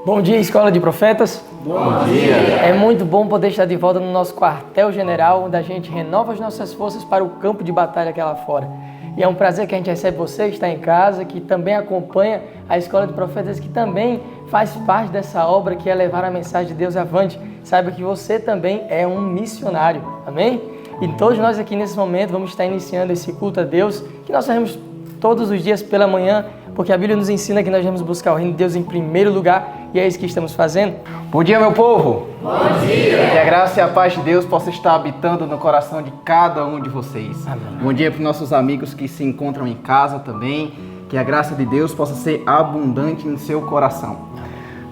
Bom dia, Escola de Profetas. Bom dia. É muito bom poder estar de volta no nosso quartel-general, onde a gente renova as nossas forças para o campo de batalha aqui lá fora. E é um prazer que a gente recebe você que está em casa, que também acompanha a Escola de Profetas, que também faz parte dessa obra que é levar a mensagem de Deus avante. Saiba que você também é um missionário, amém? E todos nós aqui nesse momento vamos estar iniciando esse culto a Deus, que nós faremos todos os dias pela manhã, porque a Bíblia nos ensina que nós devemos buscar o reino de Deus em primeiro lugar, e é isso que estamos fazendo. Bom dia, meu povo! Bom dia! Que a graça e a paz de Deus possa estar habitando no coração de cada um de vocês. Amém. Bom dia para os nossos amigos que se encontram em casa também. Que a graça de Deus possa ser abundante em seu coração.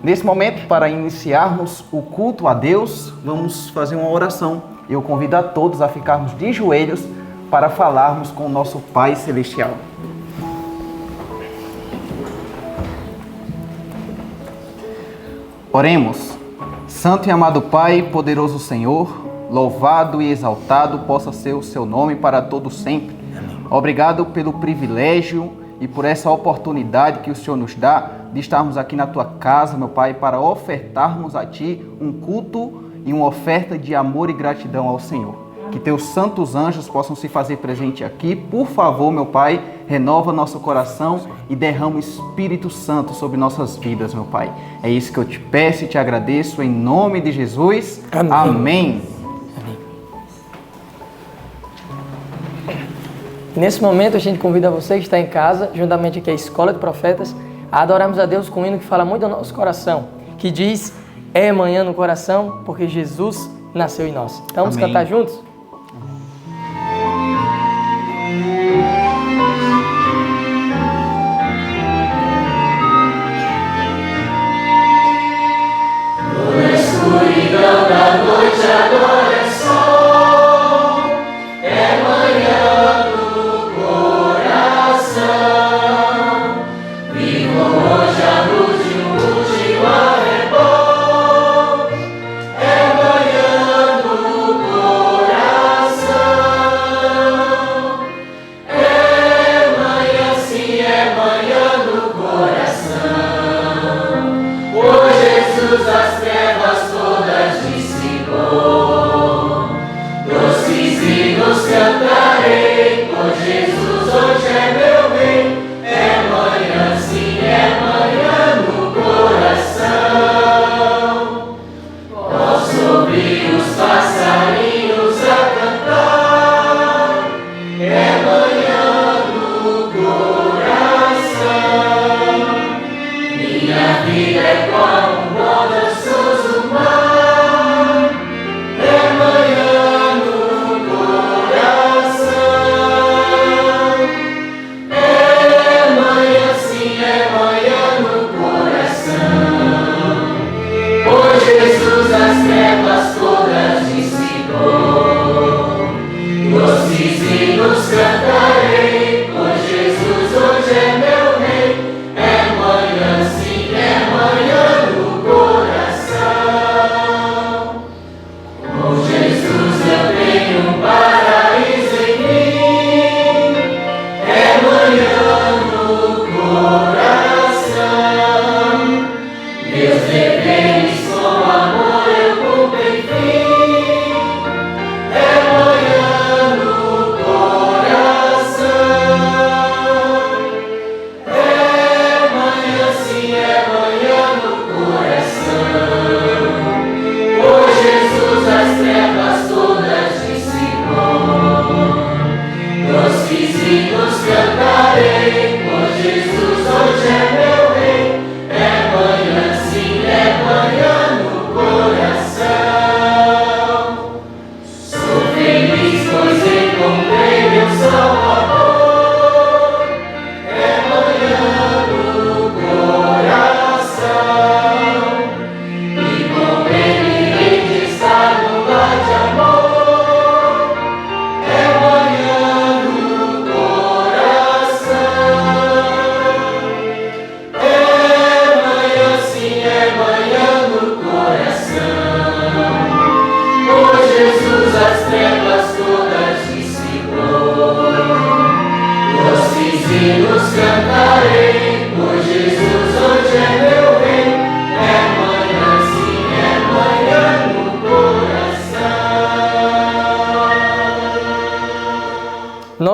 Nesse momento, para iniciarmos o culto a Deus, vamos fazer uma oração. Eu convido a todos a ficarmos de joelhos para falarmos com o nosso Pai Celestial. Oremos. Santo e amado Pai, poderoso Senhor, louvado e exaltado possa ser o seu nome para todo sempre. Obrigado pelo privilégio e por essa oportunidade que o Senhor nos dá de estarmos aqui na tua casa, meu Pai, para ofertarmos a Ti um culto e uma oferta de amor e gratidão ao Senhor. Que teus santos anjos possam se fazer presente aqui. Por favor, meu Pai, renova nosso coração e derrama o Espírito Santo sobre nossas vidas, meu Pai. É isso que eu te peço e te agradeço em nome de Jesus. Amém. Amém. Nesse momento a gente convida você que está em casa, juntamente aqui a Escola de Profetas, a adorarmos a Deus com um hino que fala muito ao nosso coração, que diz: é manhã no coração, porque Jesus nasceu em nós. Então vamos cantar juntos? Na escuridão da noite agora é sol, é manhã no coração. Vivo hoje a luz de um último arrebol, é manhã no coração.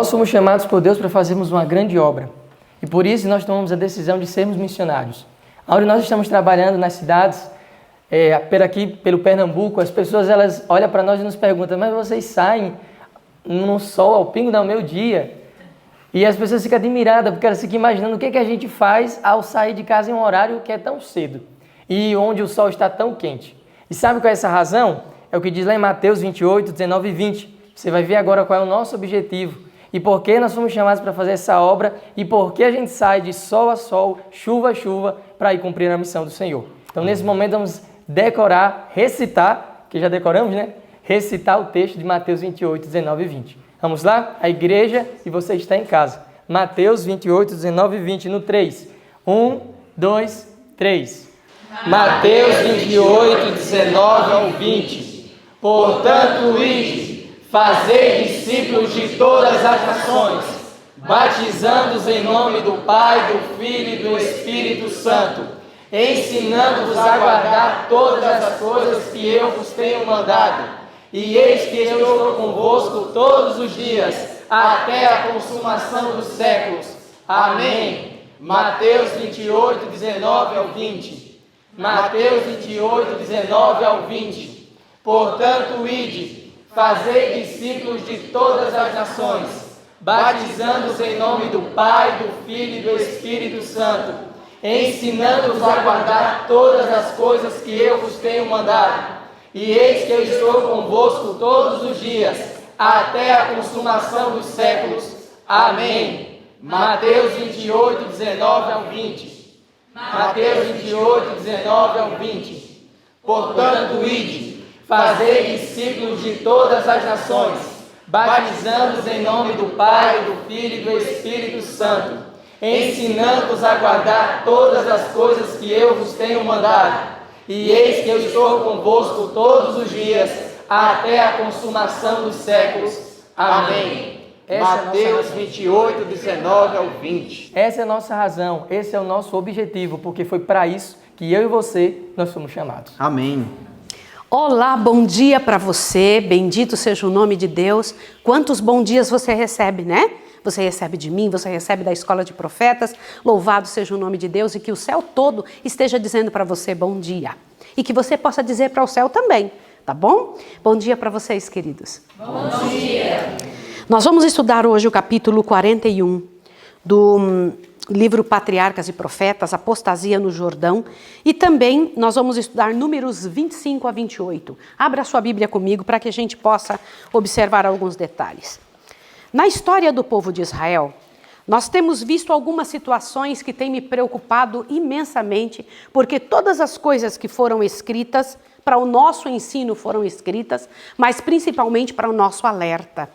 Nós somos chamados por Deus para fazermos uma grande obra. E por isso nós tomamos a decisão de sermos missionários. Onde nós estamos trabalhando nas cidades, pelo Pernambuco, as pessoas elas olham para nós e nos perguntam: mas vocês saem no sol ao pingo do meio-dia? E as pessoas ficam admiradas, porque elas ficam imaginando o que a gente faz ao sair de casa em um horário que é tão cedo e onde o sol está tão quente. E sabe qual é essa razão? É o que diz lá em Mateus 28, 19 e 20. Você vai ver agora qual é o nosso objetivo e por que nós fomos chamados para fazer essa obra e por que a gente sai de sol a sol, chuva a chuva, para ir cumprir a missão do Senhor. Então, nesse momento, vamos decorar, recitar, que já decoramos, né? Recitar o texto de Mateus 28, 19 e 20. Vamos lá? A igreja e você está em casa. Mateus 28, 19 e 20, no 3. 1, 2, 3. Mateus 28, 19 ao 20. Portanto, ide, fazei discípulos de todas as nações, batizando-os em nome do Pai, do Filho e do Espírito Santo, ensinando-vos a guardar todas as coisas que eu vos tenho mandado. E eis que eu estou convosco todos os dias, até a consumação dos séculos. Amém. Mateus 28, 19 ao 20. Mateus 28, 19 ao 20. Portanto, ide, fazei discípulos de todas as nações, batizando-os em nome do Pai, do Filho e do Espírito Santo, ensinando-os a guardar todas as coisas que eu vos tenho mandado. E eis que eu estou convosco todos os dias, até a consumação dos séculos. Amém. Mateus 28, 19 ao 20. Mateus 28, 19 ao 20. Portanto, ide, fazei discípulos de todas as nações, batizando-os em nome do Pai, do Filho e do Espírito Santo, ensinando-os a guardar todas as coisas que eu vos tenho mandado. E eis que eu estou convosco todos os dias, até a consumação dos séculos. Amém. Mateus 28, 19 ao 20. Essa é a nossa razão, esse é o nosso objetivo, porque foi para isso que eu e você, nós fomos chamados. Amém. Olá, bom dia para você, bendito seja o nome de Deus. Quantos bons dias você recebe, né? Você recebe de mim, você recebe da Escola de Profetas, louvado seja o nome de Deus e que o céu todo esteja dizendo para você bom dia. E que você possa dizer para o céu também, tá bom? Bom dia para vocês, queridos. Bom dia. Nós vamos estudar hoje o capítulo 41 do livro Patriarcas e Profetas, Apostasia no Jordão, e também nós vamos estudar números 25 a 28. Abra sua Bíblia comigo para que a gente possa observar alguns detalhes. Na história do povo de Israel, nós temos visto algumas situações que têm me preocupado imensamente, porque todas as coisas que foram escritas para o nosso ensino foram escritas, mas principalmente para o nosso alerta.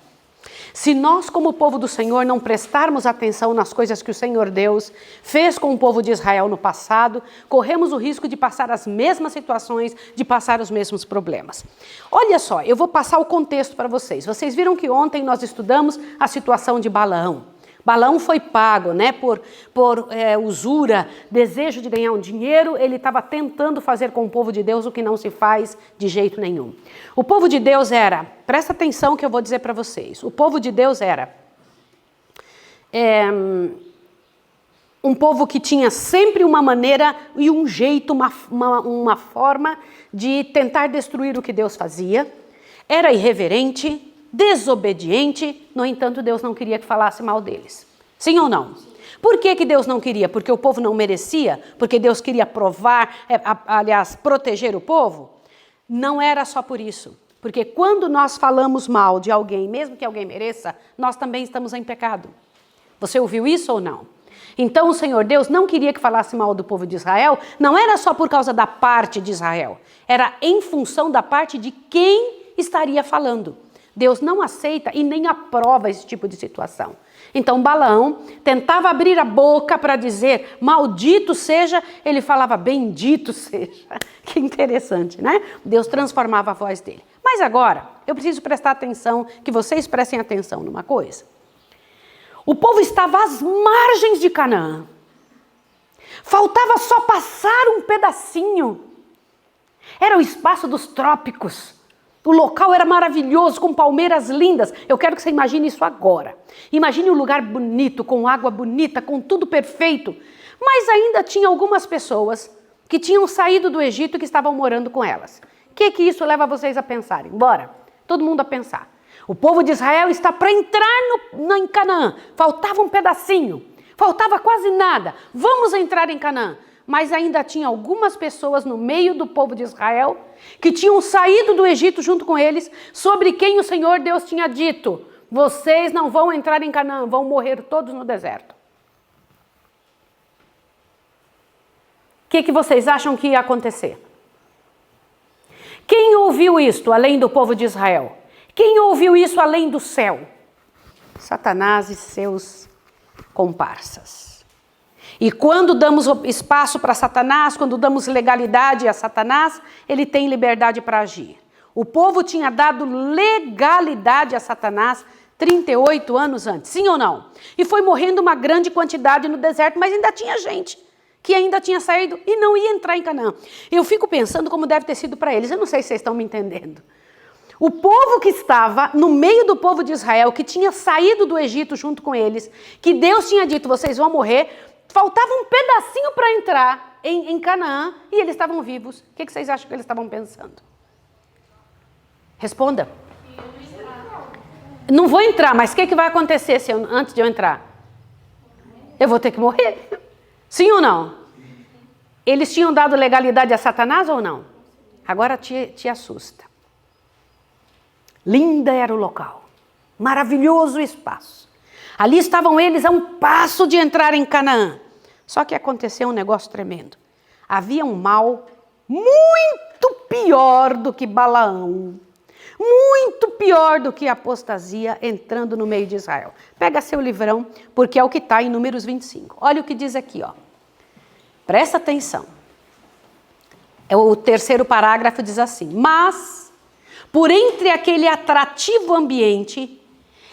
Se nós, como povo do Senhor, não prestarmos atenção nas coisas que o Senhor Deus fez com o povo de Israel no passado, corremos o risco de passar as mesmas situações, de passar os mesmos problemas. Olha só, eu vou passar o contexto para vocês. Vocês viram que ontem nós estudamos a situação de Balaão. Balaão foi pago, né, por usura, desejo de ganhar um dinheiro, ele estava tentando fazer com o povo de Deus o que não se faz de jeito nenhum. O povo de Deus era, presta atenção que eu vou dizer para vocês, o povo de Deus era um povo que tinha sempre uma maneira e um jeito, uma forma de tentar destruir o que Deus fazia, era irreverente, desobediente, no entanto, Deus não queria que falasse mal deles. Sim ou não? Por que Deus não queria? Porque o povo não merecia? Porque Deus queria proteger o povo? Não era só por isso. Porque quando nós falamos mal de alguém, mesmo que alguém mereça, nós também estamos em pecado. Você ouviu isso ou não? Então o Senhor Deus não queria que falasse mal do povo de Israel, não era só por causa da parte de Israel, era em função da parte de quem estaria falando. Deus não aceita e nem aprova esse tipo de situação. Então Balaão tentava abrir a boca para dizer maldito seja, ele falava bendito seja. Que interessante, né? Deus transformava a voz dele. Mas agora, eu preciso prestar atenção, que vocês prestem atenção numa coisa. O povo estava às margens de Canaã. Faltava só passar um pedacinho. Era o espaço dos trópicos. O local era maravilhoso, com palmeiras lindas. Eu quero que você imagine isso agora. Imagine um lugar bonito, com água bonita, com tudo perfeito. Mas ainda tinha algumas pessoas que tinham saído do Egito e que estavam morando com elas. O que isso leva vocês a pensarem? Bora, todo mundo a pensar. O povo de Israel está para entrar em Canaã. Faltava um pedacinho, faltava quase nada. Vamos entrar em Canaã. Mas ainda tinha algumas pessoas no meio do povo de Israel que tinham saído do Egito junto com eles, sobre quem o Senhor Deus tinha dito: vocês não vão entrar em Canaã, vão morrer todos no deserto. O que vocês acham que ia acontecer? Quem ouviu isto além do povo de Israel? Quem ouviu isso além do céu? Satanás e seus comparsas. E quando damos espaço para Satanás, quando damos legalidade a Satanás, ele tem liberdade para agir. O povo tinha dado legalidade a Satanás 38 anos antes, sim ou não? E foi morrendo uma grande quantidade no deserto, mas ainda tinha gente que ainda tinha saído e não ia entrar em Canaã. Eu fico pensando como deve ter sido para eles, eu não sei se vocês estão me entendendo. O povo que estava no meio do povo de Israel, que tinha saído do Egito junto com eles, que Deus tinha dito: vocês vão morrer, faltava um pedacinho para entrar em Canaã e eles estavam vivos. O que vocês acham que eles estavam pensando? Responda. Não vou entrar, mas o que vai acontecer antes de eu entrar? Eu vou ter que morrer. Sim ou não? Eles tinham dado legalidade a Satanás ou não? Agora te assusta. Linda era o local. Maravilhoso o espaço. Ali estavam eles a um passo de entrar em Canaã. Só que aconteceu um negócio tremendo. Havia um mal muito pior do que Balaão, muito pior do que a apostasia entrando no meio de Israel. Pega seu livrão, porque é o que está em Números 25. Olha o que diz aqui, ó. Presta atenção. O terceiro parágrafo diz assim: mas, por entre aquele atrativo ambiente,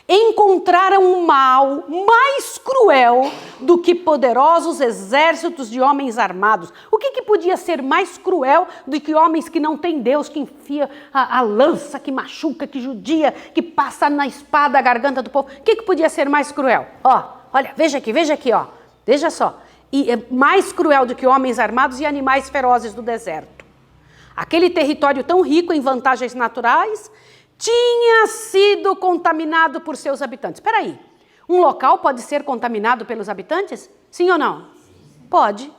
encontraram um mal mais cruel do que poderosos exércitos de homens armados. O que podia ser mais cruel do que homens que não têm Deus, que enfia a lança, que machuca, que judia, que passa na espada a garganta do povo? O que podia ser mais cruel? Ó, olha, veja aqui, ó. Veja só. E é mais cruel do que homens armados e animais ferozes do deserto. Aquele território tão rico em vantagens naturais tinha sido contaminado por seus habitantes. Espera aí, um local pode ser contaminado pelos habitantes? Sim ou não? Pode.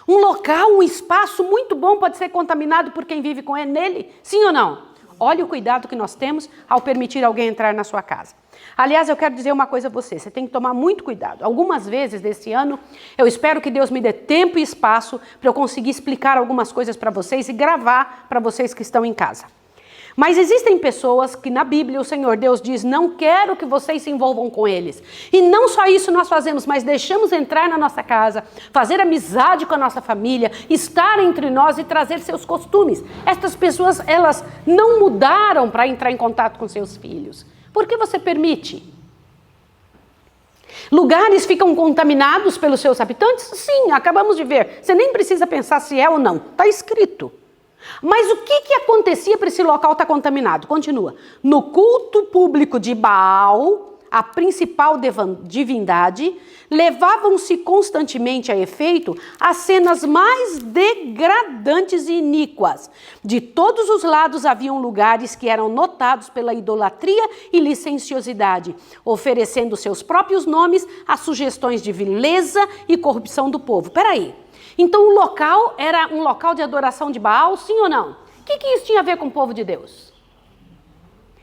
Um local, um espaço muito bom pode ser contaminado por quem vive com ele nele? Sim ou não? Olha o cuidado que nós temos ao permitir alguém entrar na sua casa. Aliás, eu quero dizer uma coisa a você tem que tomar muito cuidado. Algumas vezes desse ano, eu espero que Deus me dê tempo e espaço para eu conseguir explicar algumas coisas para vocês e gravar para vocês que estão em casa. Mas existem pessoas que na Bíblia o Senhor Deus diz: não quero que vocês se envolvam com eles. E não só isso nós fazemos, mas deixamos entrar na nossa casa, fazer amizade com a nossa família, estar entre nós e trazer seus costumes. Estas pessoas, elas não mudaram para entrar em contato com seus filhos. Por que você permite? Lugares ficam contaminados pelos seus habitantes? Sim, acabamos de ver. Você nem precisa pensar se é ou não. Está escrito. Mas o que acontecia para esse local estar contaminado? Continua. No culto público de Baal, a principal divindade, levavam-se constantemente a efeito as cenas mais degradantes e iníquas. De todos os lados haviam lugares que eram notados pela idolatria e licenciosidade, oferecendo seus próprios nomes a sugestões de vileza e corrupção do povo. Espera aí. Então o local era um local de adoração de Baal, sim ou não? O que isso tinha a ver com o povo de Deus?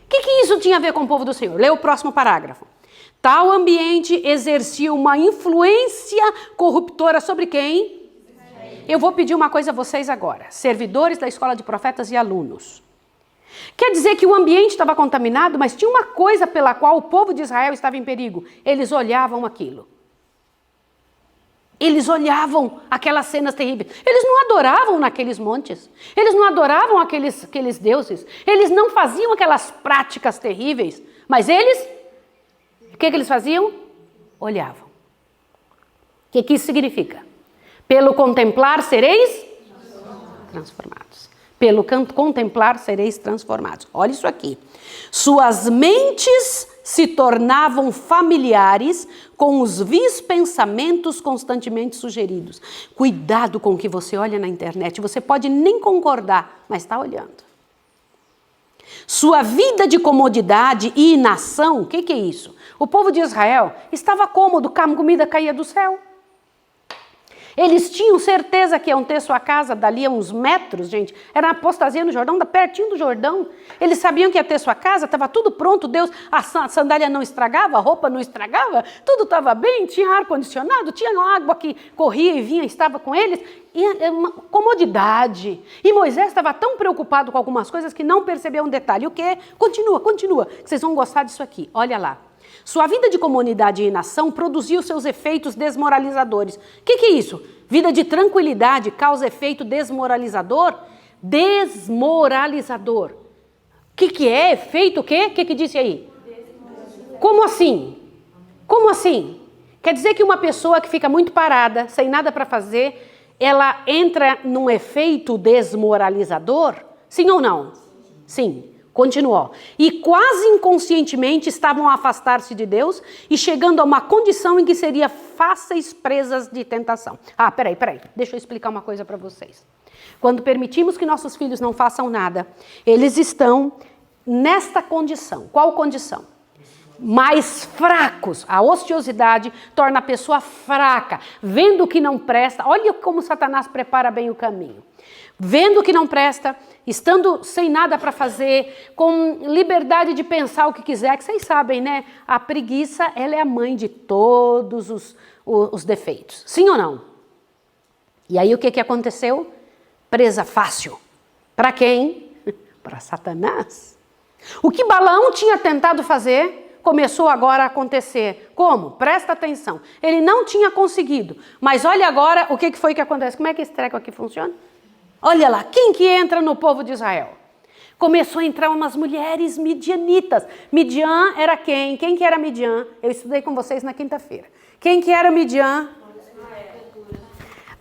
O que isso tinha a ver com o povo do Senhor? Lê o próximo parágrafo. Tal ambiente exercia uma influência corruptora sobre quem? Eu vou pedir uma coisa a vocês agora, servidores da escola de profetas e alunos. Quer dizer que o ambiente estava contaminado, mas tinha uma coisa pela qual o povo de Israel estava em perigo. Eles olhavam aquilo. Eles olhavam aquelas cenas terríveis. Eles não adoravam naqueles montes. Eles não adoravam aqueles deuses. Eles não faziam aquelas práticas terríveis. Mas eles, o que eles faziam? Olhavam. O que isso significa? Pelo contemplar sereis transformados. Pelo contemplar sereis transformados. Olha isso aqui. Suas mentes se tornavam familiares com os vis pensamentos constantemente sugeridos. Cuidado com o que você olha na internet. Você pode nem concordar, mas está olhando. Sua vida de comodidade e inação, o que é isso? O povo de Israel estava cômodo, a comida caía do céu. Eles tinham certeza que iam ter sua casa dali a uns metros, gente. Era uma apostasia no Jordão, pertinho do Jordão. Eles sabiam que ia ter sua casa, estava tudo pronto. Deus, a sandália não estragava, a roupa não estragava, tudo estava bem, tinha ar-condicionado, tinha água que corria e vinha, estava com eles. E uma comodidade. E Moisés estava tão preocupado com algumas coisas que não percebeu um detalhe. O quê? Continua, que vocês vão gostar disso aqui. Olha lá. Sua vida de comunidade e inação produziu seus efeitos desmoralizadores. O que é isso? Vida de tranquilidade causa efeito desmoralizador? Desmoralizador. O que é? Efeito o quê? O que disse aí? Como assim? Como assim? Quer dizer que uma pessoa que fica muito parada, sem nada para fazer, ela entra num efeito desmoralizador? Sim ou não? Sim. Continuou. E quase inconscientemente estavam a afastar-se de Deus e chegando a uma condição em que seria fáceis presas de tentação. Ah, peraí. Deixa eu explicar uma coisa para vocês. Quando permitimos que nossos filhos não façam nada, eles estão nesta condição. Qual condição? Mais fracos. A ociosidade torna a pessoa fraca. Vendo que não presta, olha como Satanás prepara bem o caminho. Vendo que não presta, estando sem nada para fazer, com liberdade de pensar o que quiser, que vocês sabem, né? A preguiça, ela é a mãe de todos os defeitos. Sim ou não? E aí o que aconteceu? Presa fácil. Para quem? Para Satanás. O que Balaão tinha tentado fazer, começou agora a acontecer. Como? Presta atenção. Ele não tinha conseguido. Mas olha agora o que foi que acontece. Como é que esse treco aqui funciona? Olha lá, quem que entra no povo de Israel? Começou a entrar umas mulheres midianitas. Midian era quem? Quem que era Midian? Eu estudei com vocês na quinta-feira. Quem que era Midian?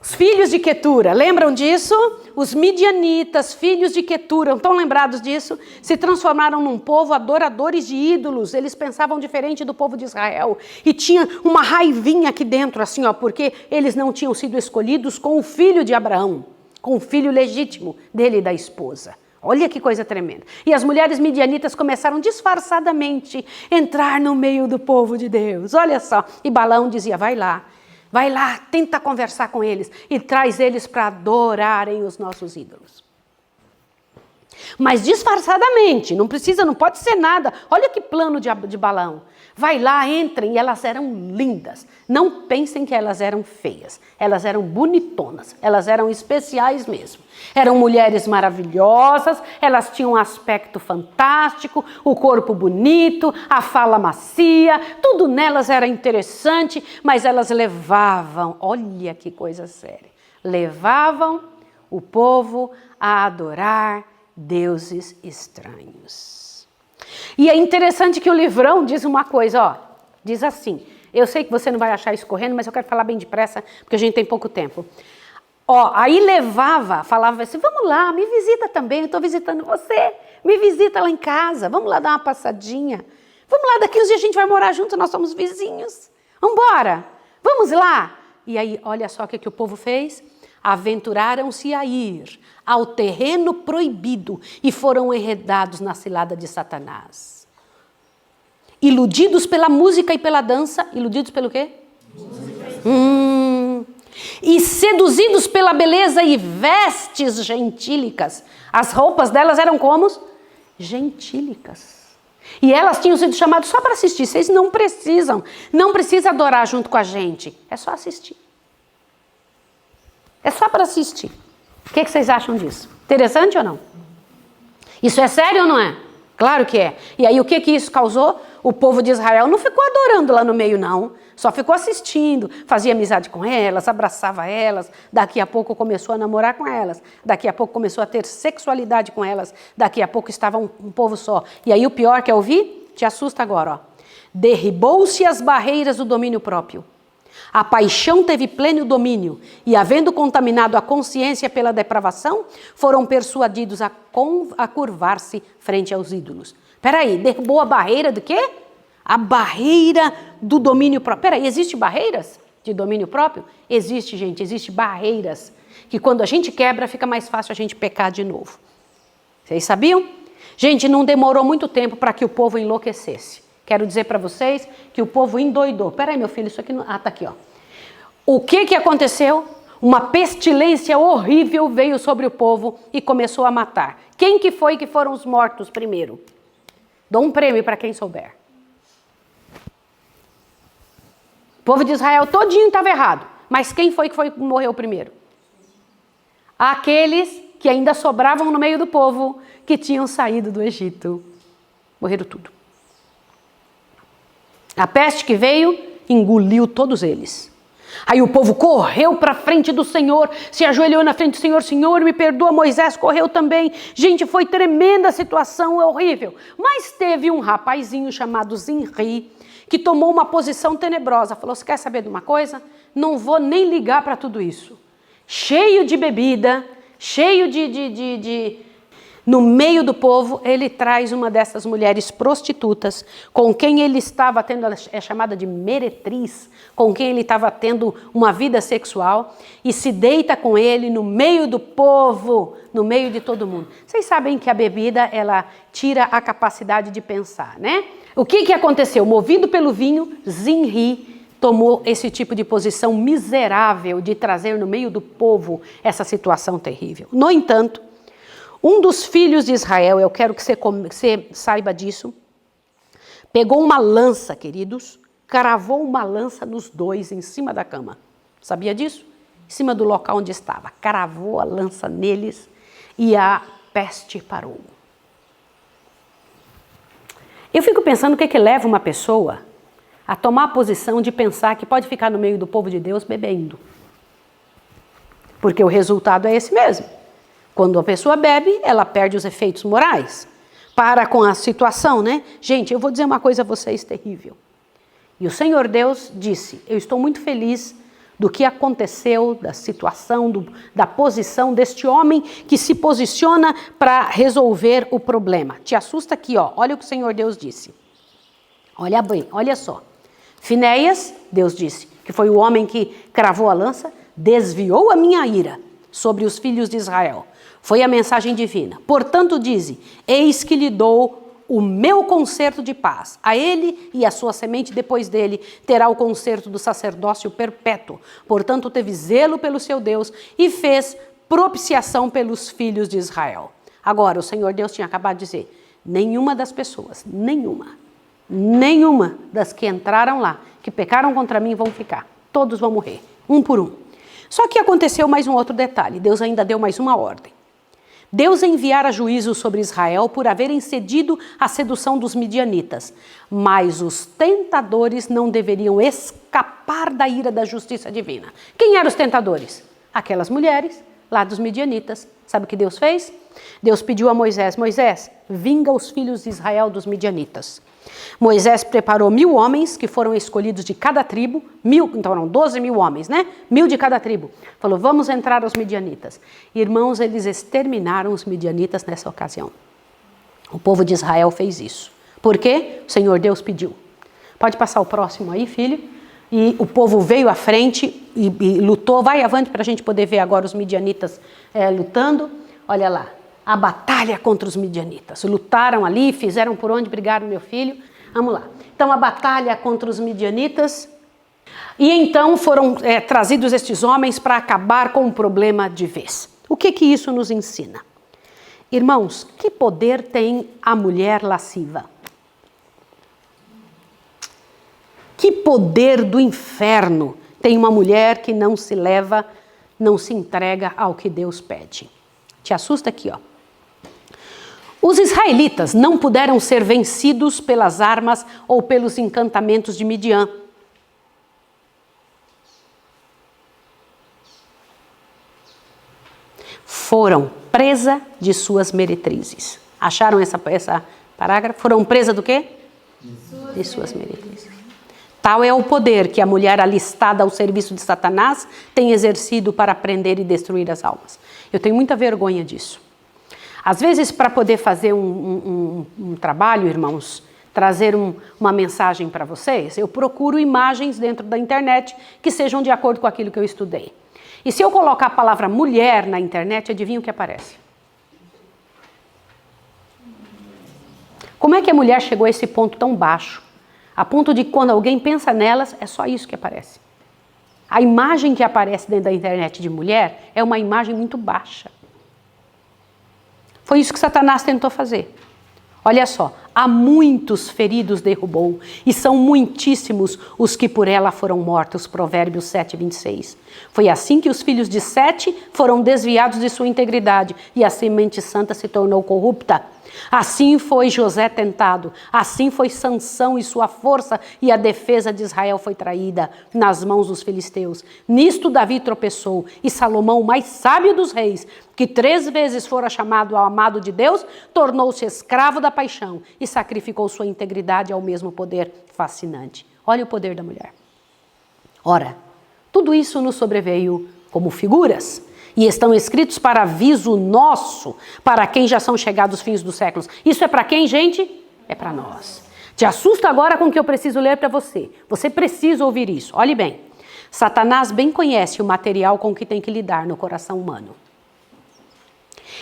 Os filhos de Quetura. Lembram disso? Os midianitas, filhos de Quetura, estão lembrados disso? Se transformaram num povo adoradores de ídolos. Eles pensavam diferente do povo de Israel. E tinha uma raivinha aqui dentro, assim, ó, porque eles não tinham sido escolhidos com o filho de Abraão. Com o filho legítimo dele e da esposa. Olha que coisa tremenda. E as mulheres midianitas começaram disfarçadamente a entrar no meio do povo de Deus. Olha só. E Balaão dizia, vai lá, tenta conversar com eles e traz eles para adorarem os nossos ídolos. Mas disfarçadamente, não pode ser nada. Olha que plano de Balaão. Vai lá, entrem, e elas eram lindas. Não pensem que elas eram feias. Elas eram bonitonas, elas eram especiais mesmo. Eram mulheres maravilhosas, elas tinham um aspecto fantástico, o corpo bonito, a fala macia, tudo nelas era interessante, mas elas levavam, olha que coisa séria, levavam o povo a adorar deuses estranhos. E é interessante que o livrão diz uma coisa, ó, diz assim, eu sei que você não vai achar isso correndo, mas eu quero falar bem depressa, porque a gente tem pouco tempo. Ó, aí falava assim, vamos lá, me visita também, eu estou visitando você, me visita lá em casa, vamos lá dar uma passadinha, vamos lá, daqui uns dias a gente vai morar junto, nós somos vizinhos, vambora, vamos lá. E aí, olha só o que o povo fez, aventuraram-se a ir ao terreno proibido e foram enredados na cilada de Satanás. Iludidos pela música e pela dança, iludidos pelo quê? E seduzidos pela beleza e vestes gentílicas. As roupas delas eram como? Gentílicas. E elas tinham sido chamadas só para assistir. Vocês não precisam adorar junto com a gente. É só assistir. É só para assistir. O que vocês acham disso? Interessante ou não? Isso é sério ou não é? Claro que é. E aí o que isso causou? O povo de Israel não ficou adorando lá no meio, não. Só ficou assistindo, fazia amizade com elas, abraçava elas. Daqui a pouco começou a namorar com elas. Daqui a pouco começou a ter sexualidade com elas. Daqui a pouco estava um povo só. E aí o pior, quer ouvir? Te assusta agora, ó. Derribou-se as barreiras do domínio próprio. A paixão teve pleno domínio e, havendo contaminado a consciência pela depravação, foram persuadidos a curvar-se frente aos ídolos. Peraí, derrubou a barreira do quê? A barreira do domínio próprio. Peraí, existe barreiras de domínio próprio? Existe, gente, existe barreiras que quando a gente quebra fica mais fácil a gente pecar de novo. Vocês sabiam? Gente, não demorou muito tempo para que o povo enlouquecesse. Quero dizer para vocês que o povo endoidou. Peraí, meu filho, isso aqui não... Ah, tá aqui, ó. O que aconteceu? Uma pestilência horrível veio sobre o povo e começou a matar. Quem que foi que foram os mortos primeiro? Dou um prêmio para quem souber. O povo de Israel todinho estava errado. Mas quem foi que morreu primeiro? Aqueles que ainda sobravam no meio do povo, que tinham saído do Egito. Morreram tudo. A peste que veio, engoliu todos eles. Aí o povo correu para frente do Senhor, se ajoelhou na frente do Senhor. Senhor, me perdoa. Moisés correu também. Gente, foi tremenda a situação, horrível. Mas teve um rapazinho chamado Zinri, que tomou uma posição tenebrosa. Falou, você quer saber de uma coisa? Não vou nem ligar para tudo isso. Cheio de bebida, cheio No meio do povo, ele traz uma dessas mulheres prostitutas, com quem ele estava tendo, é chamada de meretriz, com quem ele estava tendo uma vida sexual, e se deita com ele no meio do povo, no meio de todo mundo. Vocês sabem que a bebida, ela tira a capacidade de pensar, né? O que aconteceu? Movido pelo vinho, Zinri tomou esse tipo de posição miserável de trazer no meio do povo essa situação terrível. No entanto, um dos filhos de Israel, eu quero que você saiba disso, pegou uma lança, queridos, cravou uma lança nos dois em cima da cama. Sabia disso? Em cima do local onde estava. Cravou a lança neles e a peste parou. Eu fico pensando o que leva uma pessoa a tomar a posição de pensar que pode ficar no meio do povo de Deus bebendo. Porque o resultado é esse mesmo. Quando a pessoa bebe, ela perde os efeitos morais. Para com a situação, né? Gente, eu vou dizer uma coisa a vocês terrível. E o Senhor Deus disse, eu estou muito feliz do que aconteceu, da situação, da posição deste homem que se posiciona para resolver o problema. Te assusta aqui, ó. Olha o que o Senhor Deus disse. Olha bem, olha só. Finéias, Deus disse, que foi o homem que cravou a lança, desviou a minha ira sobre os filhos de Israel. Foi a mensagem divina. Portanto, dize, eis que lhe dou o meu concerto de paz. A ele e a sua semente depois dele terá o concerto do sacerdócio perpétuo. Portanto, teve zelo pelo seu Deus e fez propiciação pelos filhos de Israel. Agora, o Senhor Deus tinha acabado de dizer, nenhuma das pessoas, nenhuma das que entraram lá, que pecaram contra mim, vão ficar. Todos vão morrer, um por um. Só que aconteceu mais um outro detalhe. Deus ainda deu mais uma ordem. Deus enviara juízo sobre Israel por haverem cedido à sedução dos midianitas. Mas os tentadores não deveriam escapar da ira da justiça divina. Quem eram os tentadores? Aquelas mulheres lá dos midianitas. Sabe o que Deus fez? Deus pediu a Moisés, Moisés, vinga os filhos de Israel dos midianitas. Moisés preparou 1000 homens que foram escolhidos de cada tribo, 1000, então eram 12.000 homens, né? 1000 de cada tribo. Falou, vamos entrar aos midianitas. Irmãos, eles exterminaram os midianitas nessa ocasião. O povo de Israel fez isso. Por quê? O Senhor Deus pediu. Pode passar o próximo aí, filho. E o povo veio à frente e lutou. Vai avante para a gente poder ver agora os midianitas lutando. Olha lá. A batalha contra os midianitas. Lutaram ali, fizeram por onde, brigaram, meu filho. Vamos lá. Então, a batalha contra os midianitas. E então foram trazidos estes homens para acabar com o problema de vez. O que isso nos ensina? Irmãos, que poder tem a mulher lasciva? Que poder do inferno tem uma mulher que não se leva, não se entrega ao que Deus pede? Te assusta aqui, ó. Os israelitas não puderam ser vencidos pelas armas ou pelos encantamentos de Midian. Foram presa de suas meretrizes. Acharam essa parágrafo? Foram presa do quê? De suas meretrizes. Tal é o poder que a mulher alistada ao serviço de Satanás tem exercido para prender e destruir as almas. Eu tenho muita vergonha disso. Às vezes, para poder fazer um trabalho, irmãos, trazer uma mensagem para vocês, eu procuro imagens dentro da internet que sejam de acordo com aquilo que eu estudei. E se eu colocar a palavra mulher na internet, adivinha o que aparece? Como é que a mulher chegou a esse ponto tão baixo? A ponto de quando alguém pensa nelas, é só isso que aparece. A imagem que aparece dentro da internet de mulher é uma imagem muito baixa. Foi isso que Satanás tentou fazer. Olha só, há muitos feridos derrubou, e são muitíssimos os que por ela foram mortos. Provérbios 7:26. Foi assim que os filhos de Sete foram desviados de sua integridade, e a semente santa se tornou corrupta. Assim foi José tentado, assim foi Sansão e sua força, e a defesa de Israel foi traída nas mãos dos filisteus. Nisto Davi tropeçou, e Salomão, o mais sábio dos reis, que 3 vezes fora chamado ao amado de Deus, tornou-se escravo da paixão e sacrificou sua integridade ao mesmo poder fascinante. Olha o poder da mulher. Ora, tudo isso nos sobreveio como figuras, e estão escritos para aviso nosso, para quem já são chegados os fins dos séculos. Isso é para quem, gente? É para nós. Te assusta agora com o que eu preciso ler para você. Você precisa ouvir isso. Olhe bem. Satanás bem conhece o material com que tem que lidar no coração humano.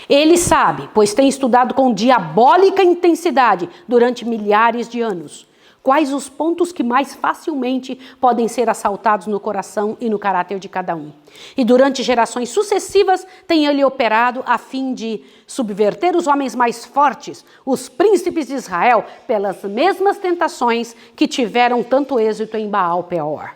Ele sabe, pois tem estudado com diabólica intensidade durante milhares de anos, quais os pontos que mais facilmente podem ser assaltados no coração e no caráter de cada um. E durante gerações sucessivas tem ele operado a fim de subverter os homens mais fortes, os príncipes de Israel, pelas mesmas tentações que tiveram tanto êxito em Baal-Peor.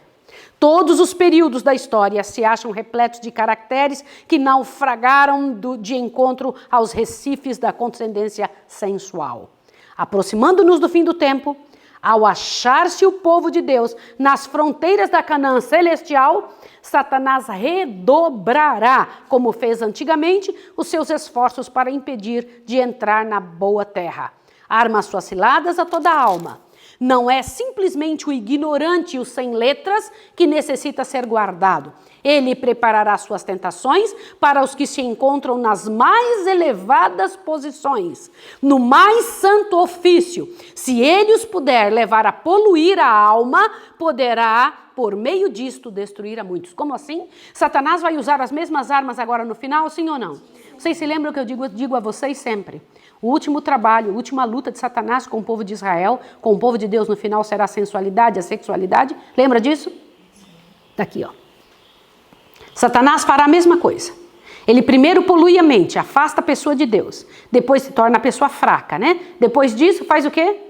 Todos os períodos da história se acham repletos de caracteres que naufragaram de encontro aos recifes da condescendência sensual. Aproximando-nos do fim do tempo, ao achar-se o povo de Deus nas fronteiras da Canaã celestial, Satanás redobrará, como fez antigamente, os seus esforços para impedir de entrar na boa terra. Arma suas ciladas a toda a alma. Não é simplesmente o ignorante e o sem letras que necessita ser guardado. Ele preparará suas tentações para os que se encontram nas mais elevadas posições, no mais santo ofício. Se ele os puder levar a poluir a alma, poderá, por meio disto, destruir a muitos. Como assim? Satanás vai usar as mesmas armas agora no final, sim ou não? Vocês se lembram que eu digo a vocês sempre? O último trabalho, a última luta de Satanás com o povo de Israel, com o povo de Deus no final será a sensualidade, a sexualidade. Lembra disso? Daqui, ó. Satanás fará a mesma coisa. Ele primeiro polui a mente, afasta a pessoa de Deus. Depois se torna a pessoa fraca, né? Depois disso faz o quê?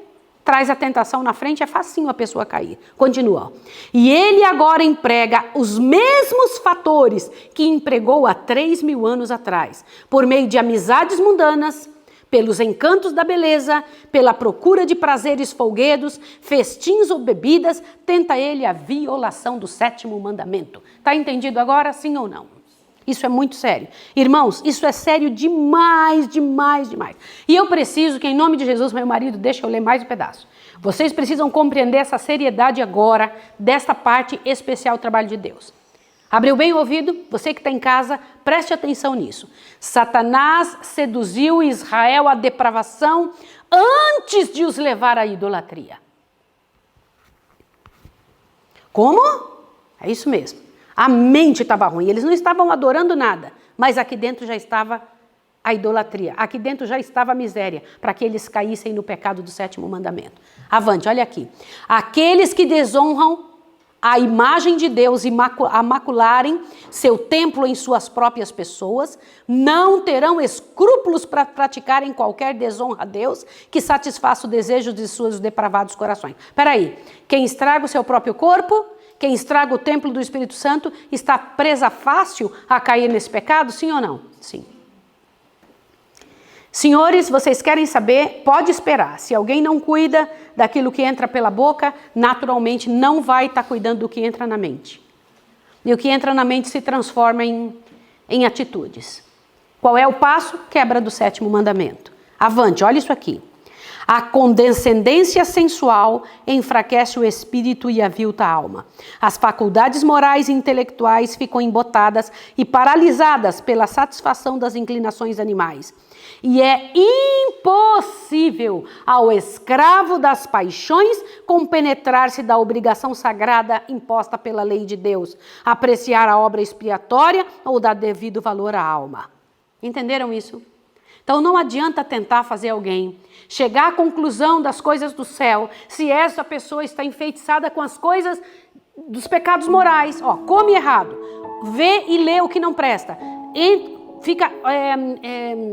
Traz a tentação na frente, é facinho a pessoa cair. Continua. E ele agora emprega os mesmos fatores que empregou há 3.000 anos atrás, por meio de amizades mundanas, pelos encantos da beleza, pela procura de prazeres folguedos, festins ou bebidas, tenta ele a violação do 7º mandamento. Está entendido agora, sim ou não? Isso é muito sério. Irmãos, isso é sério demais, demais, demais. E eu preciso que, em nome de Jesus, meu marido, deixa eu ler mais um pedaço. Vocês precisam compreender essa seriedade agora, desta parte especial do trabalho de Deus. Abriu bem o ouvido? Você que está em casa, preste atenção nisso. Satanás seduziu Israel à depravação antes de os levar à idolatria. Como? É isso mesmo. A mente estava ruim, eles não estavam adorando nada, mas aqui dentro já estava a idolatria, aqui dentro já estava a miséria, para que eles caíssem no pecado do 7º mandamento. Avante, olha aqui. Aqueles que desonram a imagem de Deus e a macularem seu templo em suas próprias pessoas, não terão escrúpulos para praticarem qualquer desonra a Deus que satisfaça o desejo de seus depravados corações. Espera aí, quem estraga o seu próprio corpo, quem estraga o templo do Espírito Santo, está presa fácil a cair nesse pecado, sim ou não? Sim. Senhores, vocês querem saber? Pode esperar. Se alguém não cuida daquilo que entra pela boca, naturalmente não vai estar cuidando do que entra na mente. E o que entra na mente se transforma em atitudes. Qual é o passo? Quebra do 7º mandamento. Avante, olha isso aqui. A condescendência sensual enfraquece o espírito e avilta a alma. As faculdades morais e intelectuais ficam embotadas e paralisadas pela satisfação das inclinações animais. E é impossível ao escravo das paixões compenetrar-se da obrigação sagrada imposta pela lei de Deus, apreciar a obra expiatória ou dar devido valor à alma. Entenderam isso? Então não adianta tentar fazer alguém chegar à conclusão das coisas do céu se essa pessoa está enfeitiçada com as coisas dos pecados morais. Ó, come errado, vê e lê o que não presta.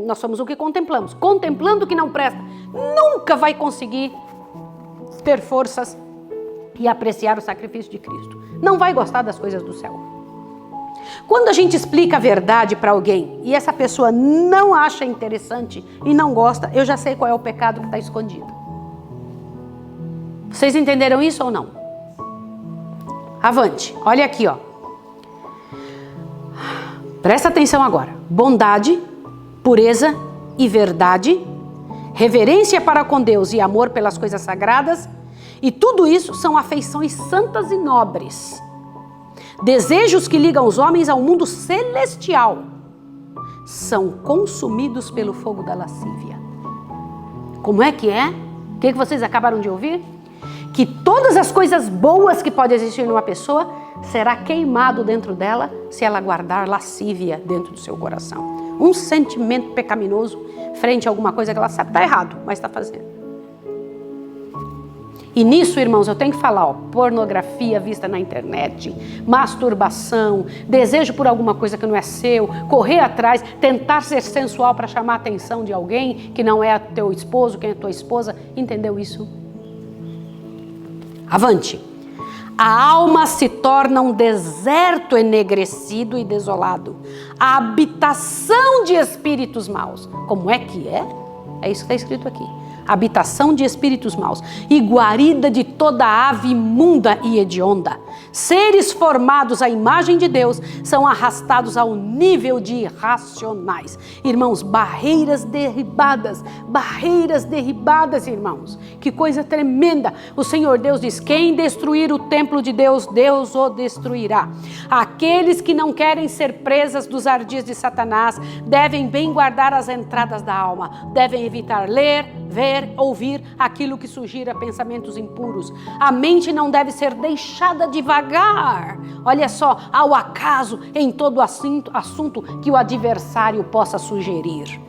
Nós somos o que contemplamos. Contemplando o que não presta, nunca vai conseguir ter forças e apreciar o sacrifício de Cristo. Não vai gostar das coisas do céu. Quando a gente explica a verdade para alguém e essa pessoa não acha interessante e não gosta, eu já sei qual é o pecado que está escondido. Vocês entenderam isso ou não? Avante, olha aqui, ó. Presta atenção agora. Bondade, pureza e verdade, reverência para com Deus e amor pelas coisas sagradas, e tudo isso são afeições santas e nobres. Desejos que ligam os homens ao mundo celestial são consumidos pelo fogo da lascívia. Como é que é? O que vocês acabaram de ouvir? Que todas as coisas boas que podem existir numa pessoa será queimado dentro dela se ela guardar lascívia dentro do seu coração. Um sentimento pecaminoso frente a alguma coisa que ela sabe está errado, mas está fazendo. E nisso, irmãos, eu tenho que falar, ó, pornografia vista na internet, masturbação, desejo por alguma coisa que não é seu, correr atrás, tentar ser sensual para chamar a atenção de alguém que não é teu esposo, quem é tua esposa, entendeu isso? Avante! A alma se torna um deserto enegrecido e desolado, a habitação de espíritos maus. Como é que é? É isso que está escrito aqui. Habitação de espíritos maus e guarida de toda ave imunda e hedionda. Seres formados à imagem de Deus são arrastados ao nível de irracionais. Irmãos, barreiras derribadas, irmãos. Que coisa tremenda. O Senhor Deus diz, quem destruir o templo de Deus, Deus o destruirá. Aqueles que não querem ser presas dos ardis de Satanás devem bem guardar as entradas da alma, devem evitar ler, ver, ouvir aquilo que sugira pensamentos impuros. A mente não deve ser deixada devagar. Olha só, ao acaso em todo assunto que o adversário possa sugerir.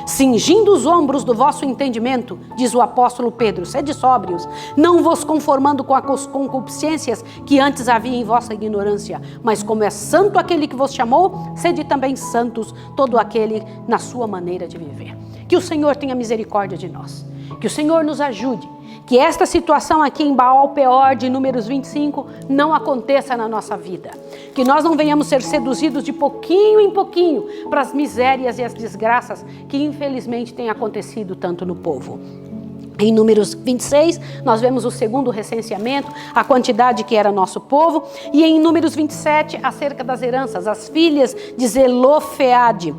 Cingindo os ombros do vosso entendimento, diz o apóstolo Pedro, sede sóbrios, não vos conformando com as concupiscências que antes havia em vossa ignorância, mas como é santo aquele que vos chamou, sede também santos, todo aquele na sua maneira de viver. Que o Senhor tenha misericórdia de nós, que o Senhor nos ajude, que esta situação aqui em Baal-Peor de Números 25 não aconteça na nossa vida, que nós não venhamos ser seduzidos de pouquinho em pouquinho para as misérias e as desgraças que infelizmente têm acontecido tanto no povo. Em Números 26, nós vemos o segundo recenseamento, a quantidade que era nosso povo. E em Números 27, acerca das heranças, as filhas de Zelofeade.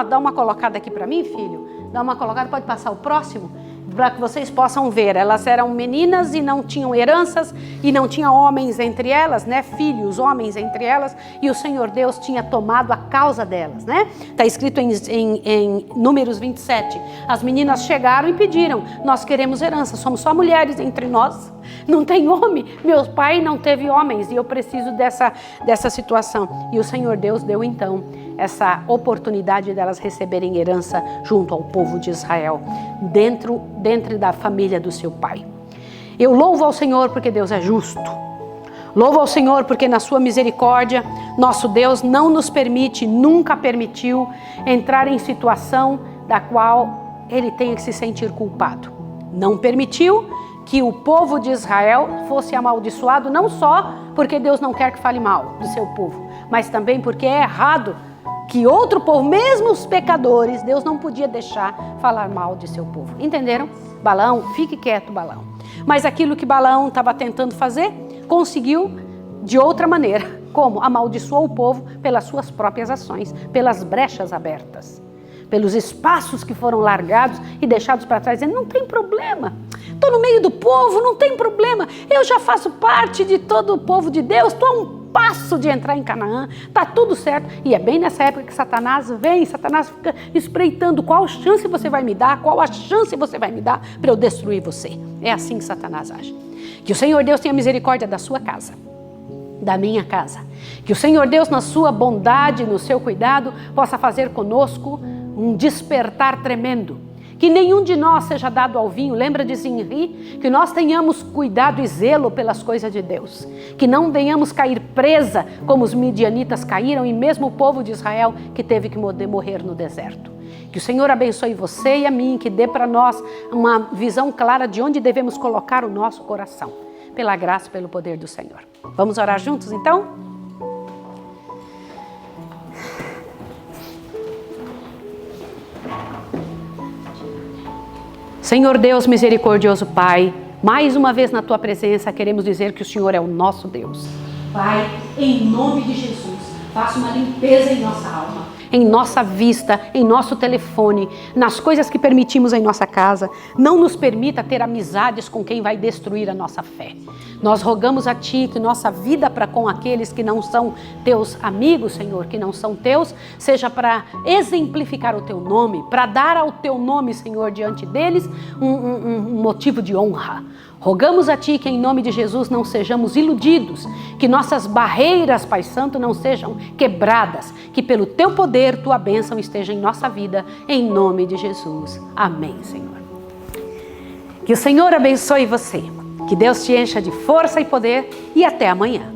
Dá uma colocada aqui para mim, filho. Dá uma colocada, pode passar o próximo? Para que vocês possam ver. Elas eram meninas e não tinham heranças e não tinha homens entre elas, né? Filhos, homens entre elas. E o Senhor Deus tinha tomado a causa delas, né? Está escrito em Números 27. As meninas chegaram e pediram, nós queremos herança, somos só mulheres entre nós. Não tem homem, meu pai não teve homens e eu preciso dessa situação. E o Senhor Deus deu então essa oportunidade delas receberem herança junto ao povo de Israel, dentro da família do seu pai. Eu louvo ao Senhor porque Deus é justo. Louvo ao Senhor porque na sua misericórdia, nosso Deus não nos permite, nunca permitiu, entrar em situação da qual Ele tenha que se sentir culpado. Não permitiu que o povo de Israel fosse amaldiçoado, não só porque Deus não quer que fale mal do seu povo, mas também porque é errado que outro povo, mesmo os pecadores, Deus não podia deixar falar mal de seu povo. Entenderam? Balaão, fique quieto, Balaão. Mas aquilo que Balaão estava tentando fazer, conseguiu de outra maneira. Como? Amaldiçoou o povo pelas suas próprias ações, pelas brechas abertas. pelos espaços que foram largados e deixados para trás, dizendo, não tem problema, estou no meio do povo, não tem problema, eu já faço parte de todo o povo de Deus, estou a um passo de entrar em Canaã, está tudo certo. E é bem nessa época que Satanás vem, Satanás fica espreitando, qual chance você vai me dar, qual a chance você vai me dar para eu destruir você. É assim que Satanás age. Que o Senhor Deus tenha misericórdia da sua casa, da minha casa. Que o Senhor Deus, na sua bondade, no seu cuidado, possa fazer conosco um despertar tremendo. Que nenhum de nós seja dado ao vinho, lembra de Zinri? Que nós tenhamos cuidado e zelo pelas coisas de Deus. Que não venhamos cair presa como os midianitas caíram e mesmo o povo de Israel que teve que morrer no deserto. Que o Senhor abençoe você e a mim, que dê para nós uma visão clara de onde devemos colocar o nosso coração. Pela graça e pelo poder do Senhor. Vamos orar juntos então? Senhor Deus misericordioso Pai, mais uma vez na Tua presença queremos dizer que o Senhor é o nosso Deus. Pai, em nome de Jesus, faça uma limpeza em nossa alma, em nossa vista, em nosso telefone, nas coisas que permitimos em nossa casa. Não nos permita ter amizades com quem vai destruir a nossa fé. Nós rogamos a Ti que nossa vida para com aqueles que não são Teus amigos, Senhor, que não são Teus, seja para exemplificar o Teu nome, para dar ao Teu nome, Senhor, diante deles um motivo de honra. Rogamos a Ti que em nome de Jesus não sejamos iludidos, que nossas barreiras, Pai Santo, não sejam quebradas, que pelo Teu poder, Tua bênção esteja em nossa vida, em nome de Jesus. Amém, Senhor. Que o Senhor abençoe você, que Deus te encha de força e poder e até amanhã.